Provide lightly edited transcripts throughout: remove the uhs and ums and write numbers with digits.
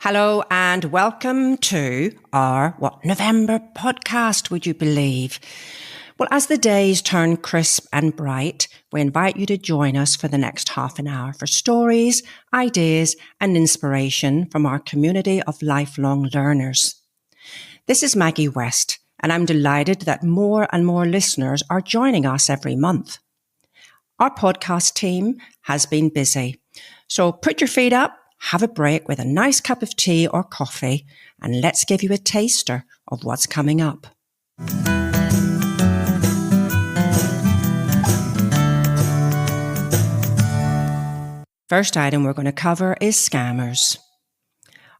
Hello and welcome to our November podcast, would you believe? Well, as the days turn crisp and bright, we invite you to join us for the next half an hour for stories, ideas and inspiration from our community of lifelong learners. This is Maggie West, and I'm delighted that more and more listeners are joining us every month. Our podcast team has been busy, so put your feet up, have a break with a nice cup of tea or coffee, and let's give you a taster of what's coming up. First item we're going to cover is scammers.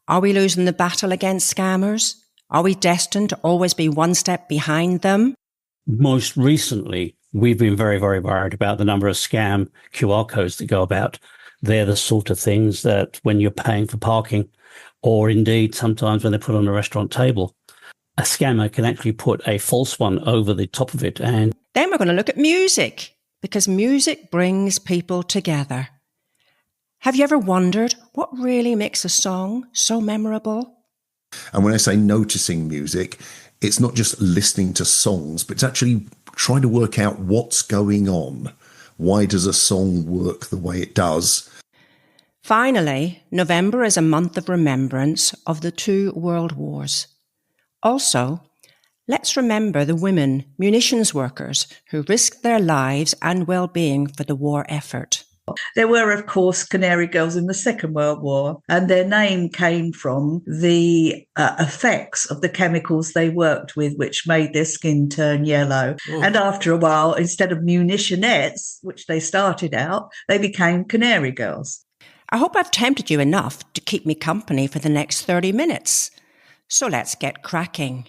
Are we losing the battle against scammers? Are we destined to always be one step behind them? Most recently, we've been very, very worried about the number of scam QR codes that go about. They're the sort of things that when you're paying for parking, or indeed sometimes when they're put on a restaurant table, a scammer can actually put a false one over the top of it. And then we're going to look at music, because music brings people together. Have you ever wondered what really makes a song so memorable? And when I say noticing music, it's not just listening to songs, but it's actually trying to work out what's going on. Why does a song work the way it does? Finally, November is a month of remembrance of the 2 world wars. Also, let's remember the women munitions workers who risked their lives and well-being for the war effort. There were, of course, Canary Girls in the Second World War, and their name came from the effects of the chemicals they worked with, which made their skin turn yellow. Ooh. And after a while, instead of Munitionettes, which they started out, they became Canary Girls. I hope I've tempted you enough to keep me company for the next 30 minutes. So let's get cracking.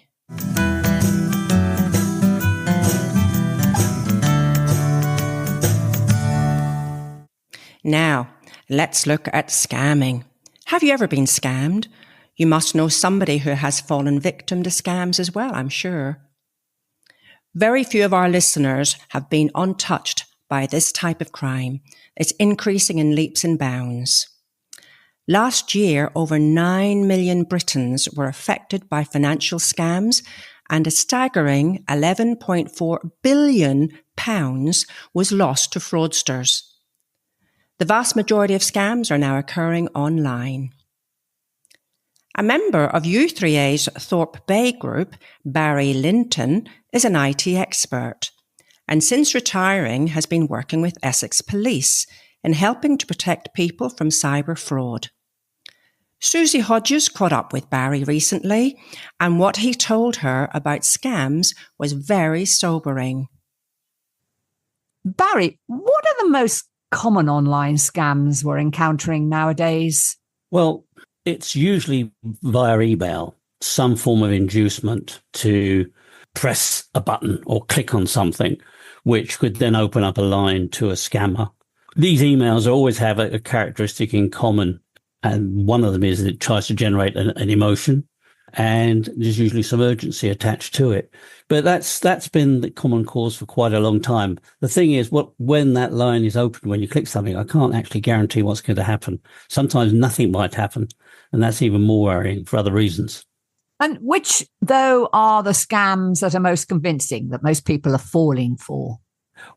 Now, let's look at scamming. Have you ever been scammed? You must know somebody who has fallen victim to scams as well, I'm sure. Very few of our listeners have been untouched by this type of crime. It's increasing in leaps and bounds. Last year, over 9 million Britons were affected by financial scams, and a staggering £11.4 billion was lost to fraudsters. The vast majority of scams are now occurring online. A member of u3a's Thorpe Bay group, Barry Linton, is an IT expert, and since retiring has been working with Essex Police in helping to protect people from cyber fraud. Susie Hodges caught up with Barry recently, and what he told her about scams was very sobering. Barry, what are the most common online scams we're encountering nowadays? Well, it's usually via email, some form of inducement to press a button or click on something, which could then open up a line to a scammer. These emails always have a characteristic in common, and one of them is that it tries to generate an emotion, and there's usually some urgency attached to it. But that's been the common cause for quite a long time. The thing is, when that line is open, when you click something, I can't actually guarantee what's going to happen. Sometimes nothing might happen, and that's even more worrying for other reasons. And which, though, are the scams that are most convincing, that most people are falling for?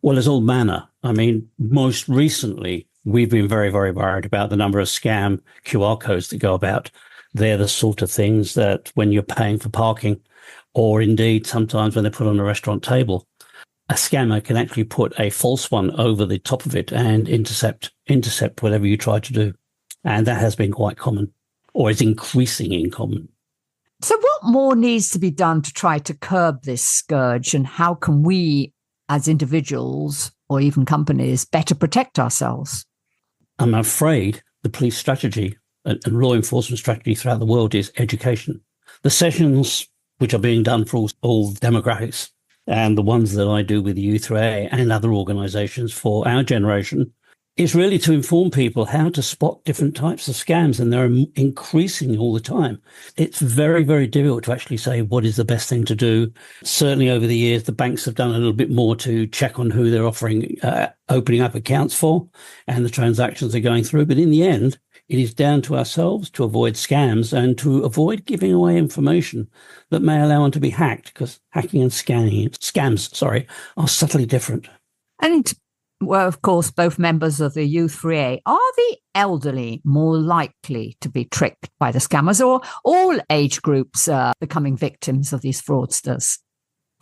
Well, there's all manner. I mean, most recently, we've been very, very worried about the number of scam QR codes that go about. They're the sort of things that when you're paying for parking, or indeed sometimes when they're put on a restaurant table, a scammer can actually put a false one over the top of it and intercept whatever you try to do. And that has been quite common, or is increasing in common. So what more needs to be done to try to curb this scourge, and how can we as individuals or even companies better protect ourselves? I'm afraid the police strategy and law enforcement strategy throughout the world is education. The sessions which are being done for all demographics, and the ones that I do with u3a and other organisations for our generation, is really to inform people how to spot different types of scams, and they're increasing all the time. It's very, very difficult to actually say what is the best thing to do. Certainly over the years, the banks have done a little bit more to check on who they're opening up accounts for, and the transactions are going through. But in the end, it is down to ourselves to avoid scams and to avoid giving away information that may allow one to be hacked, because hacking and scams, are subtly different. And, well, of course, both members of the u3a, are the elderly more likely to be tricked by the scammers, or all age groups becoming victims of these fraudsters?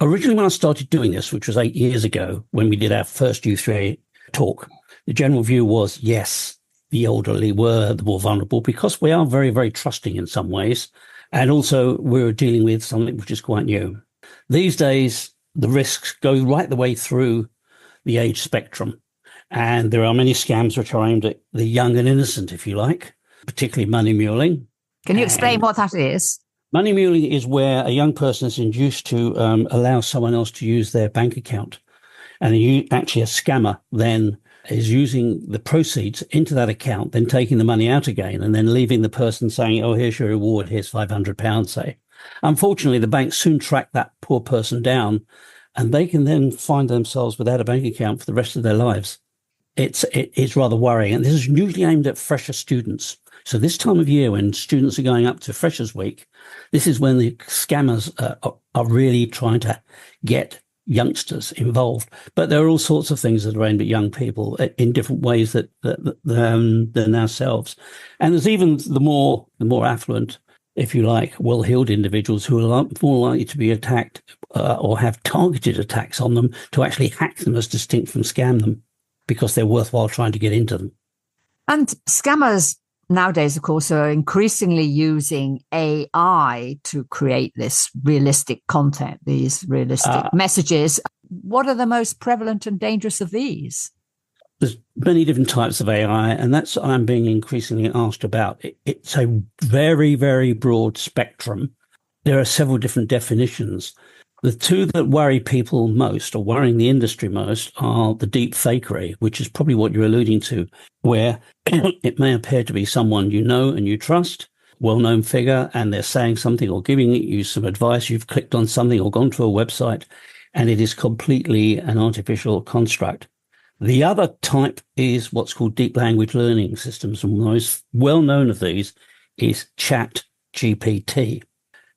Originally, when I started doing this, which was 8 years ago, when we did our first u3a talk, the general view was, yes, the elderly were the more vulnerable, because we are very, very trusting in some ways. And also we're dealing with something which is quite new. These days, the risks go right the way through the age spectrum. And there are many scams which are aimed at the young and innocent, if you like, particularly money muling. Can you explain what that is? Money muling is where a young person is induced to allow someone else to use their bank account. And actually a scammer then is using the proceeds into that account, then taking the money out again, and then leaving the person saying, oh, here's your reward, here's £500, say. Unfortunately, the banks soon track that poor person down, and they can then find themselves without a bank account for the rest of their lives. It's rather worrying. And this is usually aimed at fresher students. So this time of year, when students are going up to Freshers' Week, this is when the scammers are really trying to get youngsters involved. But there are all sorts of things that are aimed at young people in different ways than ourselves. And there's even the more affluent, if you like, well-heeled individuals who are more likely to be attacked or have targeted attacks on them to actually hack them as distinct from scam them, because they're worthwhile trying to get into them. And scammers nowadays, of course, are increasingly using AI to create this realistic content, these realistic messages. What are the most prevalent and dangerous of these? There's many different types of AI, and that's what I'm being increasingly asked about. It's a very, very broad spectrum. There are several different definitions. The two that worry people most, or worrying the industry most, are the deep fakery, which is probably what you're alluding to, where it may appear to be someone you know and you trust, well-known figure, and they're saying something or giving you some advice. You've clicked on something or gone to a website, and it is completely an artificial construct. The other type is what's called deep language learning systems, and the most well-known of these is ChatGPT.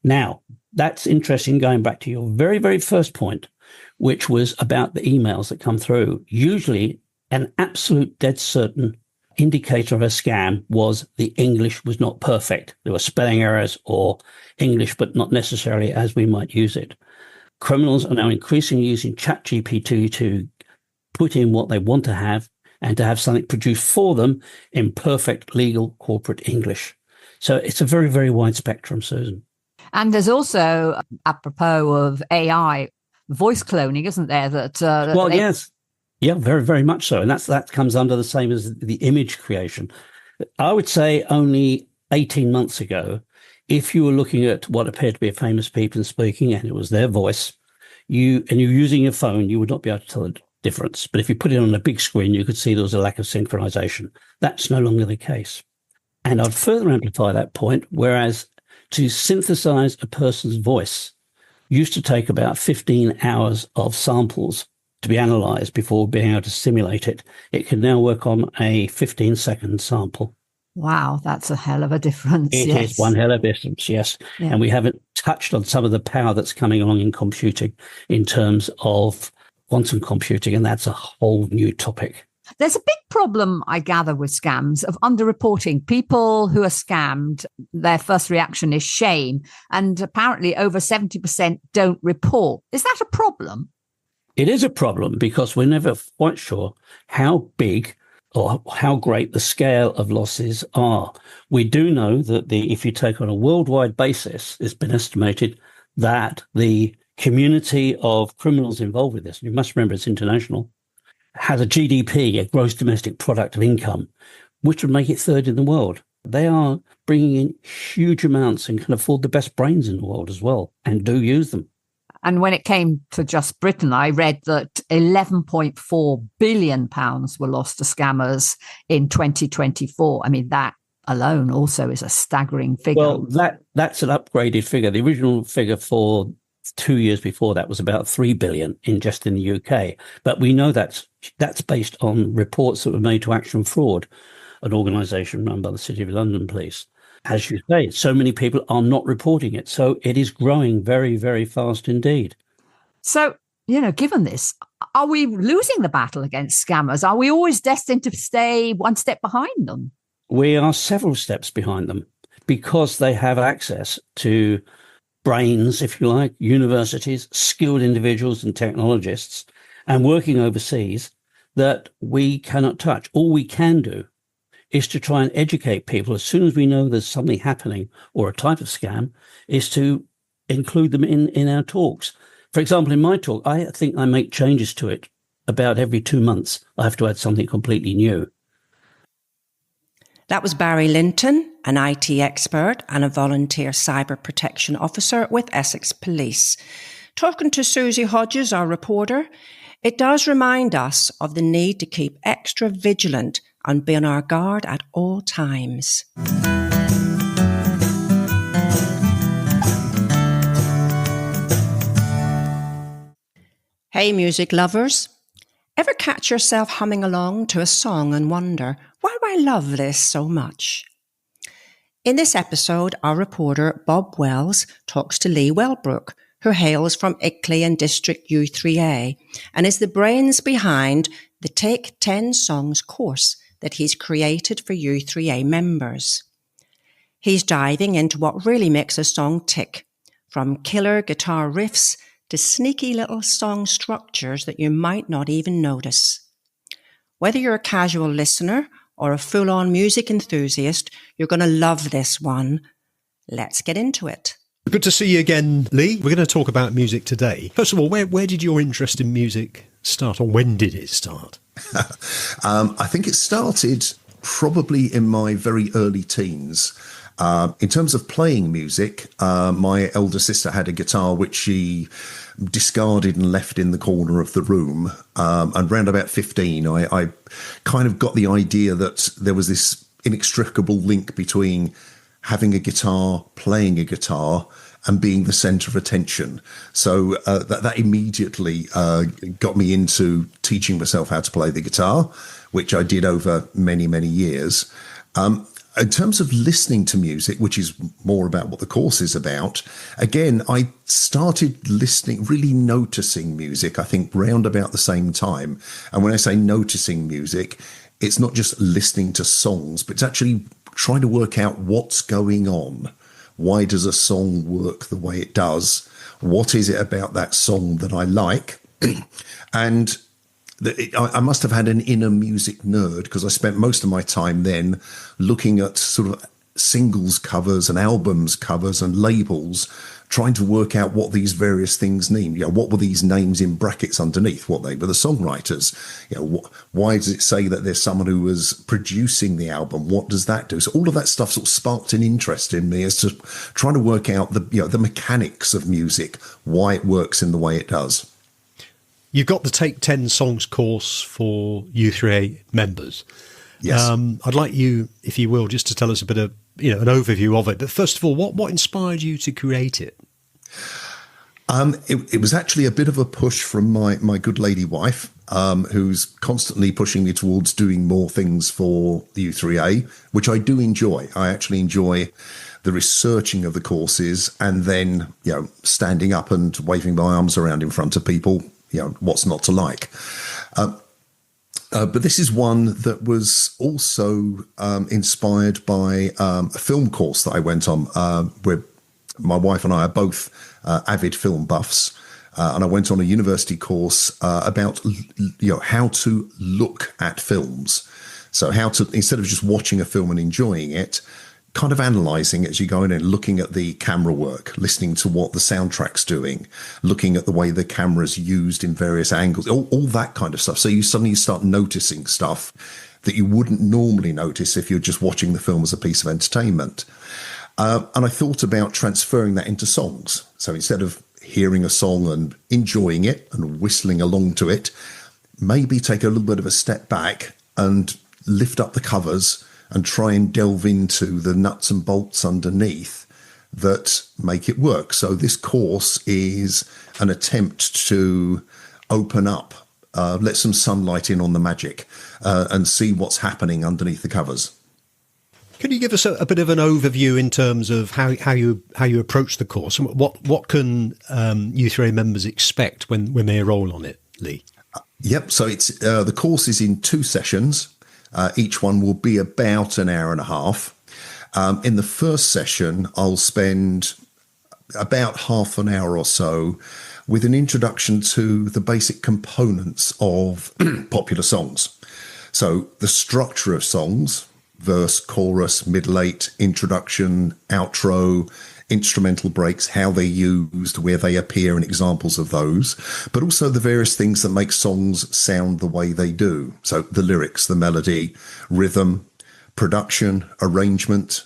Now, that's interesting, going back to your very, very first point, which was about the emails that come through. Usually an absolute dead certain indicator of a scam was the English was not perfect. There were spelling errors or English, but not necessarily as we might use it. Criminals are now increasingly using ChatGPT to put in what they want to have and to have something produced for them in perfect legal corporate English. So it's a very, very wide spectrum, Susan. And there's also, apropos of AI, voice cloning, isn't there? Yes. Yeah, very, very much so. And that comes under the same as the image creation. I would say only 18 months ago, if you were looking at what appeared to be a famous person speaking and it was their voice, you're using your phone, you would not be able to tell the difference. But if you put it on a big screen, you could see there was a lack of synchronization. That's no longer the case. And I'd further amplify that point, whereas to synthesize a person's voice used to take about 15 hours of samples to be analyzed before being able to simulate it. It can now work on a 15-second sample. Wow, that's a hell of a difference. It is one hell of a difference, yes. Yeah. And we haven't touched on some of the power that's coming along in computing in terms of quantum computing, and that's a whole new topic. There's a big problem, I gather, with scams of underreporting. People who are scammed, their first reaction is shame. And apparently over 70% don't report. Is that a problem? It is a problem because we're never quite sure how big or how great the scale of losses are. We do know that if you take on a worldwide basis, it's been estimated that the community of criminals involved with this, and you must remember it's international, has a GDP, a gross domestic product of income, which would make it third in the world. They are bringing in huge amounts and can afford the best brains in the world as well, and do use them. And when it came to just Britain, I read that £11.4 billion were lost to scammers in 2024. I mean, that alone also is a staggering figure. Well, that's an upgraded figure. The original figure for 2 years before that was about 3 billion in the UK. But we know that's based on reports that were made to Action Fraud. an organisation run by the City of London Police. As you say, so many people are not reporting it. So it is growing very, very fast indeed. So, given this, are we losing the battle against scammers? Are we always destined to stay one step behind them? We are several steps behind them because they have access to brains, if you like, universities, skilled individuals and technologists, and working overseas that we cannot touch. All we can do is to try and educate people as soon as we know there's something happening or a type of scam, is to include them in our talks. For example, in my talk, I think I make changes to it about every 2 months. I have to add something completely new. That was Barry Linton, an IT expert and a volunteer cyber protection officer with Essex Police. Talking to Susie Hodges, our reporter, it does remind us of the need to keep extra vigilant and be on our guard at all times. Hey, music lovers. Ever catch yourself humming along to a song and wonder, why do I love this so much? In this episode, our reporter Bob Wells talks to Lee Wellbrook, who hails from Ilkley and District u3a and is the brains behind the Take 10 Songs course that he's created for u3a members. He's diving into what really makes a song tick, from killer guitar riffs to sneaky little song structures that you might not even notice. Whether you're a casual listener or a full-on music enthusiast, you're going to love this one. Let's get into it. Good to see you again, Lee. We're going to talk about music today. First of all, where did your interest in music start, or when did it start? I think it started probably in my very early teens. In terms of playing music, my elder sister had a guitar which she discarded and left in the corner of the room. And around about 15, I kind of got the idea that there was this inextricable link between having a guitar, playing a guitar, and being the centre of attention. So that immediately got me into teaching myself how to play the guitar, which I did over many, many years. In terms of listening to music, which is more about what the course is about, again, I started listening, really noticing music, I think, round about the same time. And when I say noticing music, it's not just listening to songs, but it's actually trying to work out what's going on. Why does a song work the way it does? What is it about that song that I like? And I must have had an inner music nerd, because I spent most of my time then looking at sort of singles covers and albums covers and labels, trying to work out what these various things mean. What were these names in brackets underneath? What they were the songwriters? Why does it say that there's someone who was producing the album? What does that do? So all of that stuff sort of sparked an interest in me as to trying to work out the mechanics of music, why it works in the way it does. You've got the Take 10 Songs course for u3a members. Yes. I'd like you, if you will, just to tell us a bit of, an overview of it. But first of all, what inspired you to create it? It was actually a bit of a push from my good lady wife, who's constantly pushing me towards doing more things for the u3a, which I do enjoy. I actually enjoy the researching of the courses and then, standing up and waving my arms around in front of people. What's not to like? But this is one that was also inspired by a film course that I went on, where my wife and I are both avid film buffs. And I went on a university course about, how to look at films. So how to, instead of just watching a film and enjoying it, kind of analysing it as you go in and looking at the camera work, listening to what the soundtrack's doing, looking at the way the camera's used in various angles, all that kind of stuff. So you suddenly start noticing stuff that you wouldn't normally notice if you're just watching the film as a piece of entertainment. And I thought about transferring that into songs. So instead of hearing a song and enjoying it and whistling along to it, maybe take a little bit of a step back and lift up the covers and try and delve into the nuts and bolts underneath that make it work. So this course is an attempt to open up let some sunlight in on the magic, and see what's happening underneath the covers. Can you give us a bit of an overview in terms of how you approach the course, and what can u3a members expect when they enrol on it, Lee? Yep. So it's the course is in 2 sessions. Each one will be about an hour and a half. In the first session, I'll spend about half an hour or so with an introduction to the basic components of popular songs. So the structure of songs: verse, chorus, middle eight, introduction, outro, instrumental breaks, how they're used, where they appear, and examples of those, but also the various things that make songs sound the way they do. So the lyrics, the melody, rhythm, production, arrangement,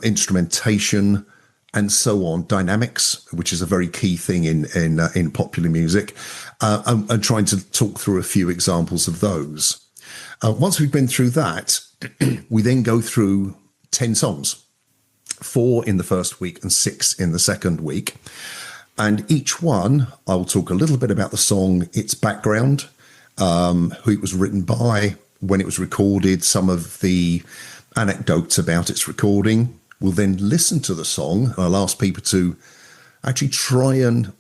instrumentation, and so on, dynamics, which is a very key thing in popular music, and trying to talk through a few examples of those. Once we've been through that, we then go through 10 songs, 4 in the first week and 6 in the second week. And each one, I will talk a little bit about the song, its background, who it was written by, when it was recorded, some of the anecdotes about its recording. We'll then listen to the song, and I'll ask people to actually try and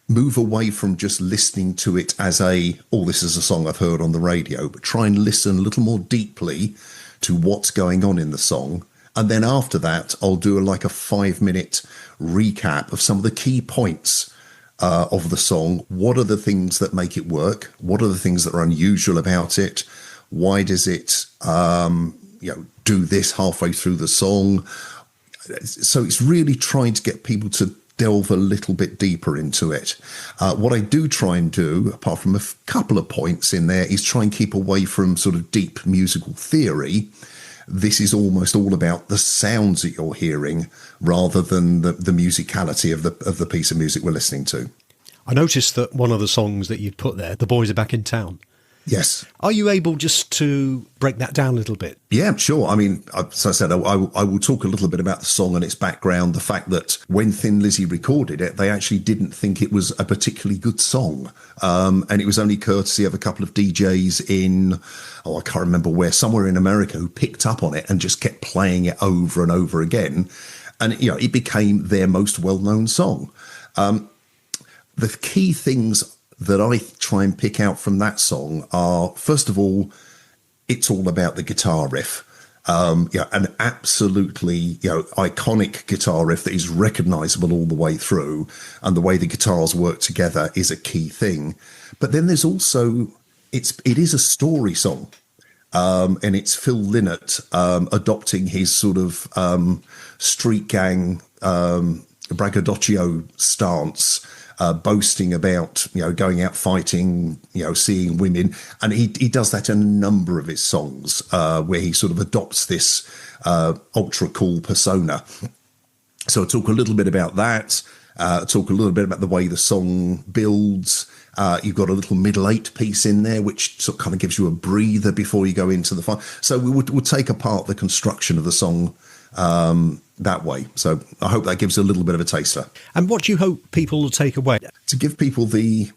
move away from just listening to it as this is a song I've heard on the radio, but try and listen a little more deeply to what's going on in the song. And then after that, I'll do a 5-minute recap of some of the key points of the song. What are the things that make it work? What are the things that are unusual about it? Why does it do this halfway through the song? So it's really trying to get people to delve a little bit deeper into it. What I do try and do, apart from a couple of points in there, is try and keep away from sort of deep musical theory. This is almost all about the sounds that you're hearing rather than the musicality of the piece of music we're listening to. I noticed that one of the songs that you'd put there, The Boys Are Back in Town. Yes. Are you able just to break that down a little bit? Yeah, sure. I mean, as I said, I will talk a little bit about the song and its background, the fact that when Thin Lizzy recorded it, they actually didn't think it was a particularly good song. And it was only courtesy of a couple of DJs in, I can't remember where, somewhere in America, who picked up on it and just kept playing it over and over again. And, it became their most well-known song. The key things that I try and pick out from that song are, first of all, it's all about the guitar riff. An absolutely, iconic guitar riff that is recognizable all the way through, and the way the guitars work together is a key thing. But then there's also, it is a story song. And it's Phil Lynott adopting his sort of street gang braggadocio stance, boasting about, going out fighting, seeing women. And he does that in a number of his songs, where he sort of adopts this ultra cool persona. So I'll talk a little bit about that, talk a little bit about the way the song builds. You've got a little middle eight piece in there, which sort of kind of gives you a breather before you go into the fight. So we'll take apart the construction of the song that way. So I hope that gives a little bit of a taster. And what do you hope people will take away? To give people the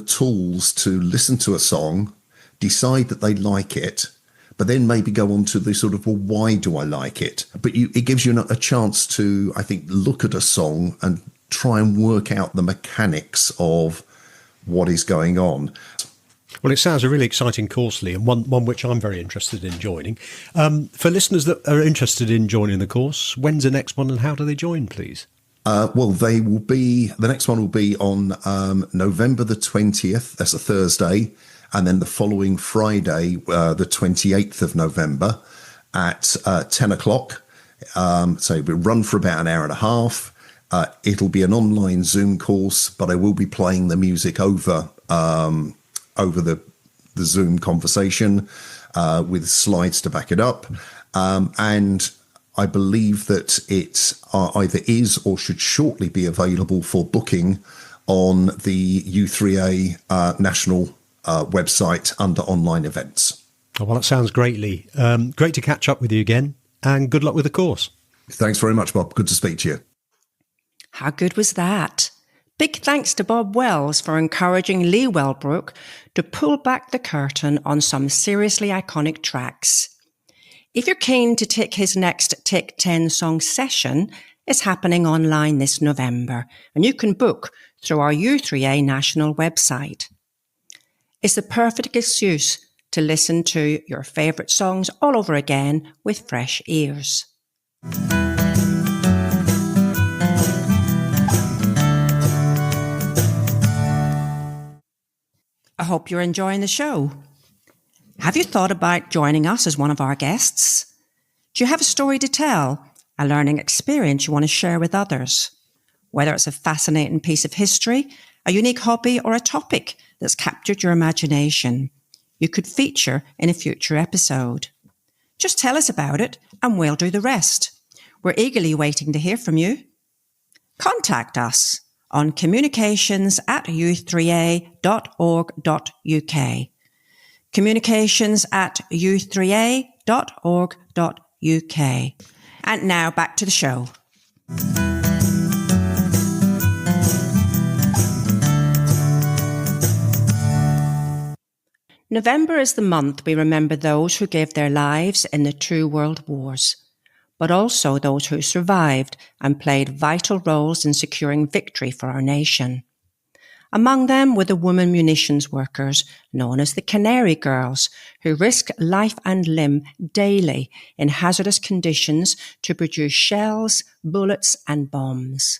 tools to listen to a song, decide that they like it, but then maybe go on to the sort of, well, why do I like it? But it gives you a chance to, I think, look at a song and try and work out the mechanics of what is going on. Well, it sounds a really exciting course, Lee, and one which I'm very interested in joining. For listeners that are interested in joining the course, when's the next one and how do they join, please? Well, the next one will be on November the 20th. That's a Thursday. And then the following Friday, the 28th of November at 10 o'clock. So we'll run for about an hour and a half. It'll be an online Zoom course, but I will be playing the music over the Zoom conversation with slides to back it up. And I believe that it either is or should shortly be available for booking on the u3a national website under online events. Oh, well, that sounds great, Lee. Great to catch up with you again, and good luck with the course. Thanks very much, Bob. Good to speak to you. How good was that? Big thanks to Bob Wells for encouraging Lee Wellbrook to pull back the curtain on some seriously iconic tracks. If you're keen to take his next Take 10 song session, it's happening online this November, and you can book through our u3a national website. It's the perfect excuse to listen to your favourite songs all over again with fresh ears. I hope you're enjoying the show. Have you thought about joining us as one of our guests? Do you have a story to tell, a learning experience you want to share with others? Whether it's a fascinating piece of history, a unique hobby, or a topic that's captured your imagination, you could feature in a future episode. Just tell us about it and we'll do the rest. We're eagerly waiting to hear from you. Contact us on communications@u3a.org.uk. communications@u3a.org.uk. And now back to the show. November is the month we remember those who gave their lives in the two world wars, but also those who survived and played vital roles in securing victory for our nation. Among them were the women munitions workers, known as the Canary Girls, who risked life and limb daily in hazardous conditions to produce shells, bullets, and bombs.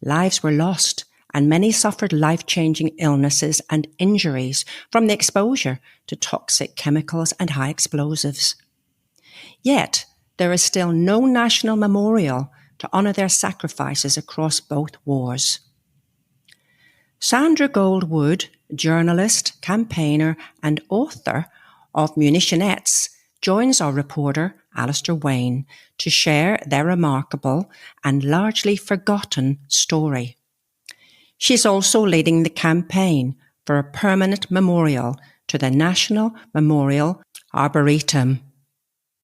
Lives were lost, and many suffered life-changing illnesses and injuries from the exposure to toxic chemicals and high explosives. Yet, there is still no national memorial to honour their sacrifices across both wars. Sandra Goldwood, journalist, campaigner and author of Munitionettes, joins our reporter Alistair Wayne to share their remarkable and largely forgotten story. She's also leading the campaign for a permanent memorial to the National Memorial Arboretum.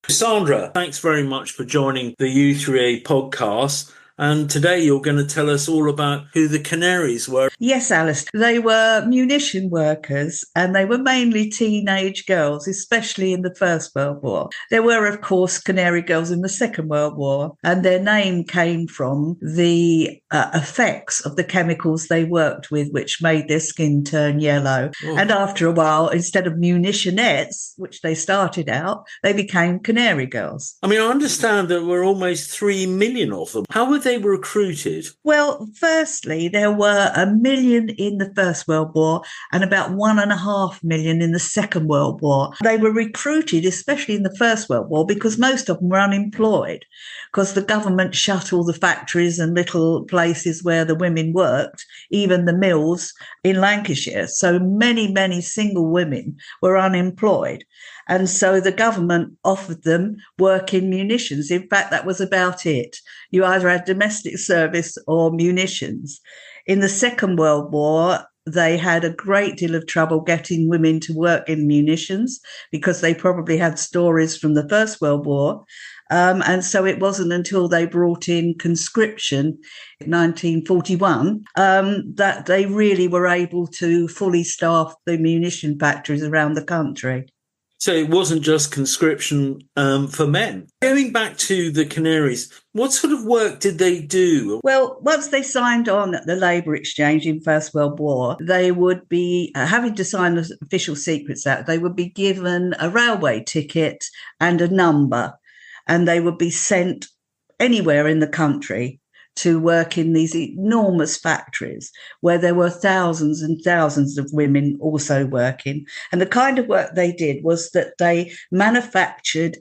Sandra, thanks very much for joining the u3a podcast. And today you're going to tell us all about who the Canaries were. Yes, Alice. They were munition workers, and they were mainly teenage girls, especially in the First World War. There were, of course, Canary Girls in the Second World War, and their name came from the effects of the chemicals they worked with, which made their skin turn yellow. Oh. And after a while, instead of Munitionettes, which they started out, they became Canary Girls. I mean, I understand there were almost 3 million of them. How were they recruited? Well, firstly, there were 1 million in the First World War and about 1.5 million in the Second World War. They were recruited, especially in the First World War, because most of them were unemployed, because the government shut all the factories and little places where the women worked, even the mills in Lancashire. So many single women were unemployed. And so the government offered them work in munitions. In fact, that was about it. You either had domestic service or munitions. In the Second World War, they had a great deal of trouble getting women to work in munitions because they probably had stories from the First World War. And so it wasn't until they brought in conscription in 1941 that they really were able to fully staff the munition factories around the country. So it wasn't just conscription for men. Going back to the Canaries, what sort of work did they do? Well, once they signed on at the Labour Exchange in First World War, they would be, having to sign the Official Secrets Act, they would be given a railway ticket and a number, and they would be sent anywhere in the country to work in these enormous factories where there were thousands and thousands of women also working. And the kind of work they did was that they manufactured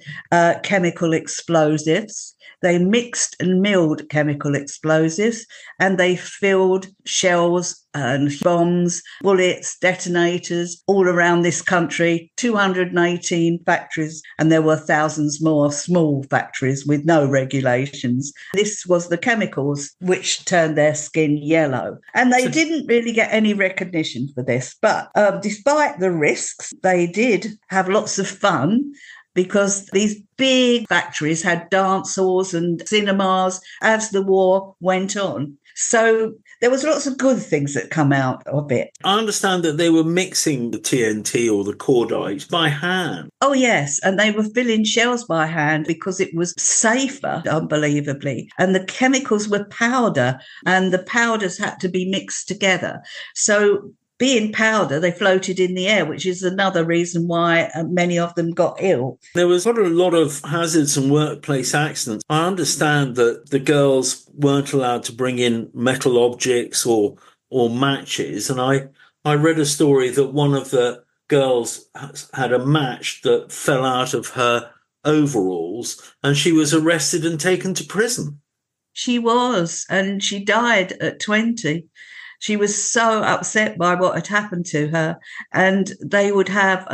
chemical explosives. They mixed and milled chemical explosives, and they filled shells and bombs, bullets, detonators all around this country, 218 factories, and there were thousands more small factories with no regulations. This was the chemicals which turned their skin yellow. And they didn't really get any recognition for this. But despite the risks, they did have lots of fun, because these big factories had dance halls and cinemas as the war went on. So There was lots of good things that come out of it. I understand that they were mixing the TNT or the cordite by hand. Oh, yes. And they were filling shells by hand because it was safer, unbelievably. And the chemicals were powder, and the powders had to be mixed together. So being powder, they floated in the air, which is another reason why many of them got ill. There was quite a lot of hazards and workplace accidents. I understand that the girls weren't allowed to bring in metal objects or matches. And I read a story that one of the girls had a match that fell out of her overalls, and she was arrested and taken to prison. She was, and she died at 20. She was so upset by what had happened to her. And they would have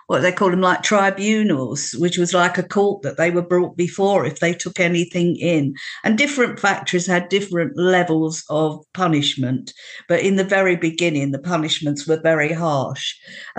what they call them, like tribunals, which was like a court that they were brought before if they took anything in. And different factories had different levels of punishment. But in the very beginning, the punishments were very harsh.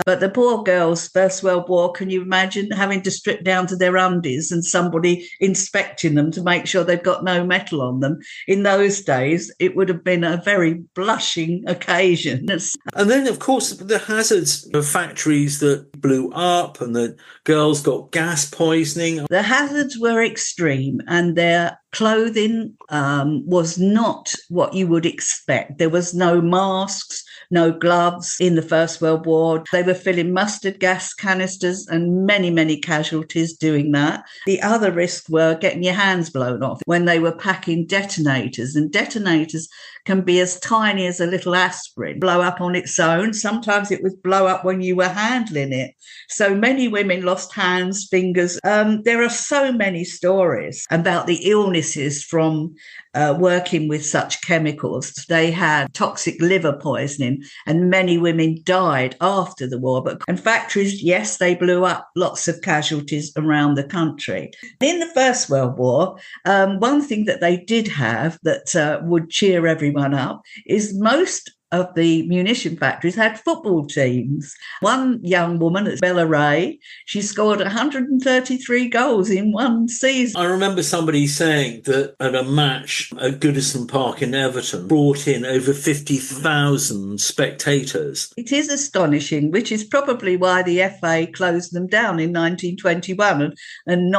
But the poor girls, First World War, can you imagine having to strip down to their undies and somebody inspecting them to make sure they've got no metal on them? In those days, it would have been a very blushing occasion. And then, of course, the hazards of factories that blew up and the girls got gas poisoning. The hazards were extreme, and their clothing was not what you would expect. There was no masks, no gloves in the First World War. They were filling mustard gas canisters, and many, many casualties doing that. The other risk were getting your hands blown off when they were packing detonators, and detonators can be as tiny as a little aspirin, blow up on its own. Sometimes it would blow up when you were handling it. So many women lost hands, fingers. There are so many stories about the illnesses from working with such chemicals. They had toxic liver poisoning, and many women died after the war. And factories, yes, they blew up, lots of casualties around the country. In the First World War, one thing that they did have that would cheer everyone up is most of the munition factories had football teams. One young woman, Bella Ray, she scored 133 goals in one season. I remember somebody saying that at a match at Goodison Park in Everton brought in over 50,000 spectators. It is astonishing, which is probably why the FA closed them down in 1921 and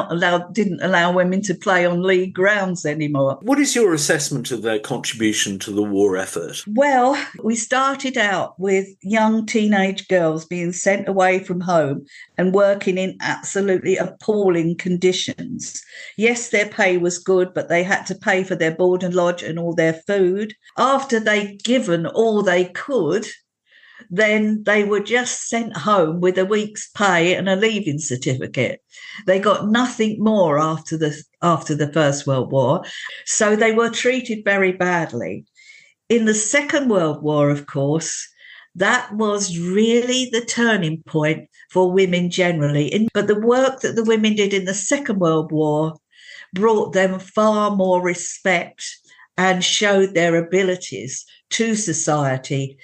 didn't allow women to play on league grounds anymore. What is your assessment of their contribution to the war effort? Well, we started out with young teenage girls being sent away from home and working in absolutely appalling conditions. Yes, their pay was good, but they had to pay for their board and lodge and all their food. After they'd given all they could, then they were just sent home with a week's pay and a leaving certificate. They got nothing more after the First World War, so they were treated very badly. In the Second World War, of course, that was really the turning point for women generally. But the work that the women did in the Second World War brought them far more respect and showed their abilities to society.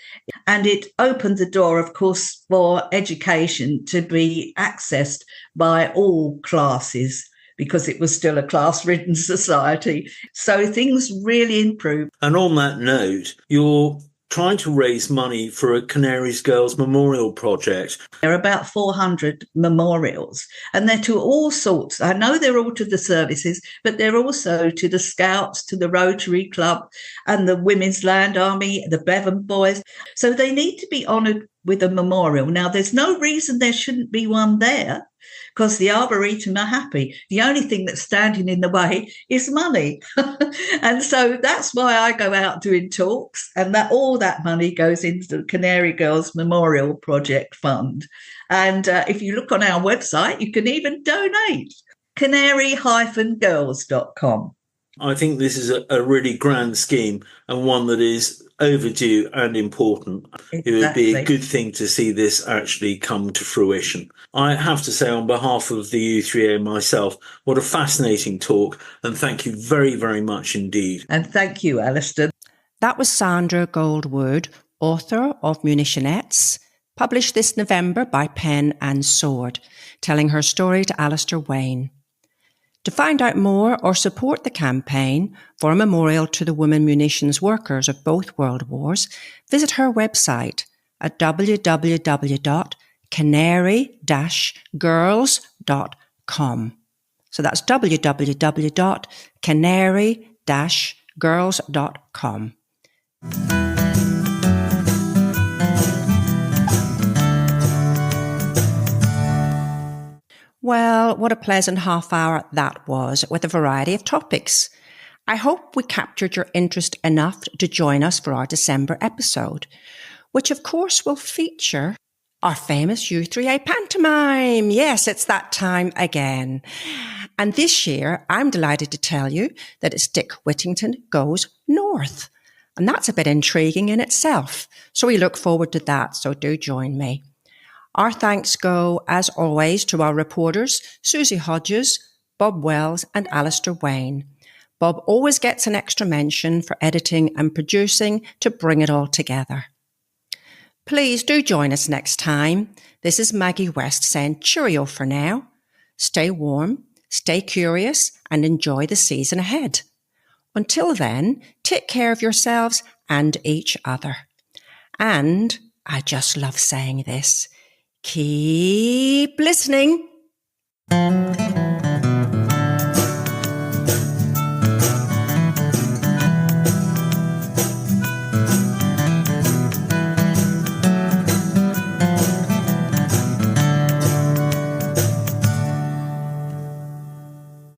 And it opened the door, of course, for education to be accessed by all classes, because it was still a class-ridden society. So things really improved. And on that note, you're trying to raise money for a Canaries Girls Memorial Project. There are about 400 memorials, and they're to all sorts. I know they're all to the services, but they're also to the Scouts, to the Rotary Club, and the Women's Land Army, the Bevan Boys. So they need to be honoured with a memorial. Now, there's no reason there shouldn't be one there, because the Arboretum are happy. The only thing that's standing in the way is money. And so that's why I go out doing talks, and that all that money goes into the Canary Girls Memorial Project Fund. And if you look on our website, you can even donate, canary-girls.com. I think this is a really grand scheme, and one that is overdue and important. Exactly. It would be a good thing to see this actually come to fruition. I have to say, on behalf of the u3a myself, what a fascinating talk, and thank you very, very much indeed. And thank you, Alistair. That was Sandra Goldwood, author of Munitionettes, published this November by Pen and Sword, telling her story to Alistair Wayne. To find out more or support the campaign for a memorial to the women munitions workers of both World Wars, visit her website at www.canary-girls.com. So that's www.canary-girls.com. Well, what a pleasant half hour that was, with a variety of topics. I hope we captured your interest enough to join us for our December episode, which of course will feature our famous U3a pantomime. Yes, it's that time again. And this year, I'm delighted to tell you that it's Dick Whittington Goes North. And that's a bit intriguing in itself. So we look forward to that, so do join me. Our thanks go, as always, to our reporters, Susie Hodges, Bob Wells and Alistair Wayne. Bob always gets an extra mention for editing and producing to bring it all together. Please do join us next time. This is Maggie West saying cheerio for now. Stay warm, stay curious, and enjoy the season ahead. Until then, take care of yourselves and each other. And I just love saying this. Keep listening.